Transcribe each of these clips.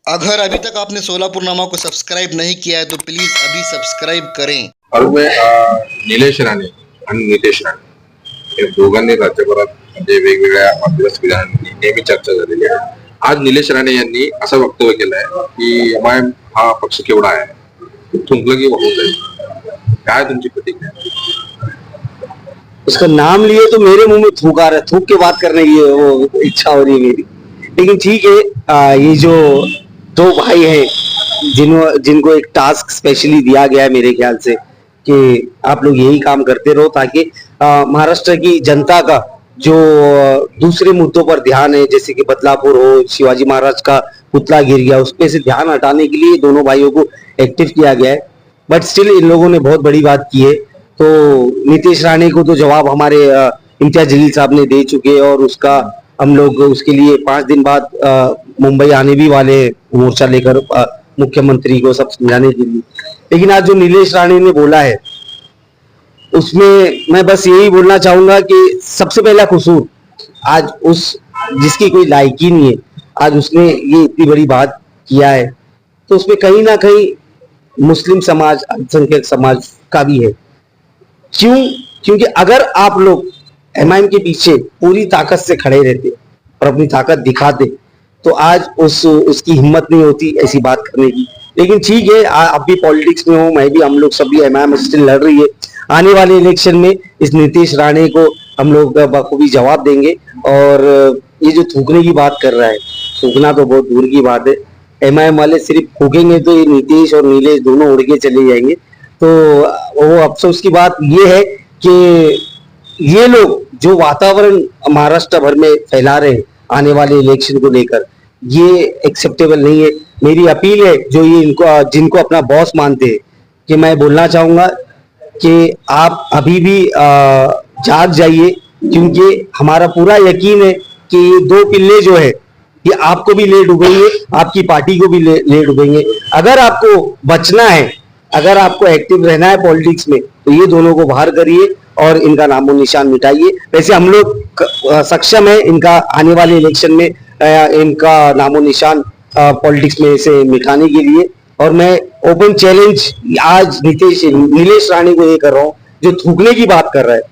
अगर अभी तक आपने सोलापुर नामा को सब्सक्राईब नहीं किया है तो प्लीज अभी सब्सक्राईब करें. निलेश राणे आणि नितेश राणे या दोघांनी राज्यभरात म्हणजे वेगवेगळ्या माध्यमात नेहमी चर्चा झालेली आहे. आज निलेश राणे यांनी असं वक्तव्य केलंय की एमआयएम हा पक्ष केवढा आहे, थुंकलं की वाहून जाईल. काय तुमची प्रतिक्रिया? उसका नाम लिए तो मेरे मुंह में थूक आ रहा है, थूक के बात करने की वो इच्छा हो रही है मेरी. लेकिन ठीक है, ये जो दो भाई हैं जिनको एक टास्क स्पेशली दिया गया है मेरे ख्याल से कि आप लोग यही काम करते रहो ताकि महाराष्ट्र की जनता का जो दूसरे मुद्दों पर ध्यान है, जैसे कि बदलापुर हो, शिवाजी महाराज का पुतला गिर गया, उसपे से ध्यान हटाने के लिए दोनों भाइयों को एक्टिव किया गया है. बट स्टिल इन लोगों ने बहुत बड़ी बात की है. तो नीतीश राणे को तो जवाब हमारे इम्तियाज जलील साहब ने दे चुके हैं और उसका हम लोग उसके लिए 5 दिन बाद मुंबई आने भी वाले हैं मोर्चा लेकर मुख्यमंत्री को सब समझाने के लिए. लेकिन आज जो नीलेश राणे ने बोला है उसमें मैं बस यही बोलना चाहूंगा कि सबसे पहला कसूर आज उस जिसकी कोई लायकी नहीं है, आज उसने ये इतनी बड़ी बात किया है, तो उसमें कहीं ना कहीं मुस्लिम समाज, अल्पसंख्यक समाज का भी है. क्यों? क्योंकि अगर आप लोग एमआईएम के पीछे पूरी ताकत से खड़े रहते और अपनी ताकत दिखाते तो आज उसकी हिम्मत नहीं होती ऐसी बात करने की. लेकिन ठीक है, आप भी पॉलिटिक्स में हो, मैं भी, हम लोग सभी, एमआईएम स्टिल लड़ रही है. आने वाले इलेक्शन में इस नीतीश राणे को हम लोग बखूबी जवाब देंगे. और ये जो थूकने की बात कर रहा है, थूकना तो बहुत दूर की बात है. एमआईएम वाले सिर्फ फूकेंगे तो ये नीतीश और नीलेश दोनों उड़ के चले जाएंगे. तो वो अफसोस की बात ये है कि ये लोग जो वातावरण महाराष्ट्र भर में फैला रहे हैं आने वाले इलेक्शन को लेकर, ये एक्सेप्टेबल नहीं है. मेरी अपील है जो ये जिनको अपना बॉस मानते हैं कि मैं बोलना चाहूंगा कि आप अभी भी जाग जाइए, क्योंकि हमारा पूरा यकीन है कि ये दो पिल्ले जो है ये आपको भी ले डूबेंगे, आपकी पार्टी को भी ले डूबेंगे. अगर आपको बचना है, अगर आपको एक्टिव रहना है पॉलिटिक्स में, तो ये दोनों को बाहर करिए और इनका नामो निशान मिटाइए. वैसे हम लोग सक्षम है इनका आने वाले इलेक्शन में इनका नामो निशान पॉलिटिक्स में से मिटाने के लिए. और मैं ओपन चैलेंज आज नीलेश राणे को ये कर रहा हूँ जो थूकने की बात कर रहा है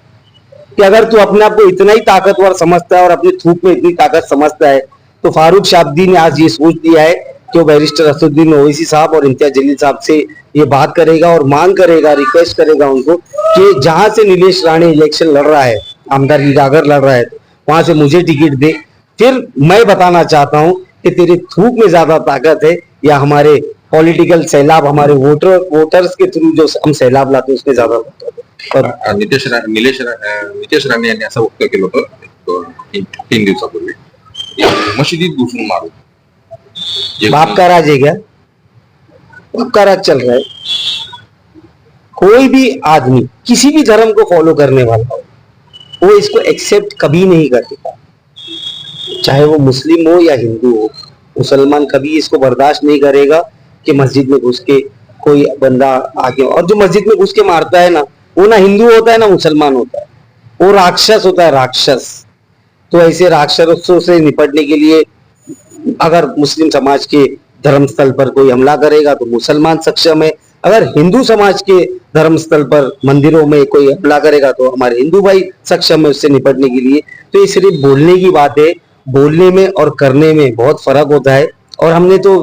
कि अगर तू अपने आप को इतना ही ताकतवर समझता है और अपने थूक में इतनी ताकत समझता है तो फारूक शाब्दी ने आज ये सोच दिया है कि वो बैरिस्टर असदुद्दीन ओवैसी साहब और इम्तियाज जलील साहब से ये बात करेगा और मांग करेगा, रिक्वेस्ट करेगा उनको कि जहां से नीलेश राणे इलेक्शन लड़ रहा है, आमदार की अगर लड़ रहा है, तो वहां से मुझे टिकट दे. फिर मैं बताना चाहता हूं कि तेरे थूक में ज्यादा ताकत है या हमारे पॉलिटिकल सैलाब, हमारे वोटर्स के थ्रू जो हम सैलाब लाते हैं उसमें ज्यादा ताकत है. नितेश राणे यांनी असं वक्तव्य केलं होतं 3 दिवसापूर्वी, मशिदीत घुसून मारू. बाप का राज है क्या? बाप का राज चल रहा है. कोई भी आदमी किसी भी धर्म को फॉलो करने वाला हो, वो इसको एक्सेप्ट कभी नहीं करेगा, चाहे वो मुस्लिम हो या हिंदू हो. मुसलमान कभी इसको बर्दाश्त नहीं करेगा कि मस्जिद में घुस के कोई बंदा आके, और जो मस्जिद में घुस के मारता है ना, वो ना हिंदू होता है ना मुसलमान होता है, वो राक्षस होता है, राक्षस. तो ऐसे राक्षसों से निपटने के लिए अगर मुस्लिम समाज के धर्म स्थल पर कोई हमला करेगा तो मुसलमान सक्षम है. अगर हिंदू समाज के धर्म स्थल पर, मंदिरों में कोई हमला करेगा तो हमारे हिंदू भाई सक्षम है उससे निपटने के लिए. तो ये सिर्फ बोलने की बात है, बोलने में और करने में बहुत फर्क होता है. और हमने तो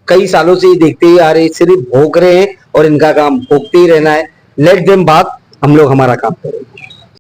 कई सालों से ये देखते ही आ रहे, सिर्फ भोंक रहे हैं और इनका काम भोंकते ही रहना है. लेट देम बात, हम लोग हमारा काम करेंगे.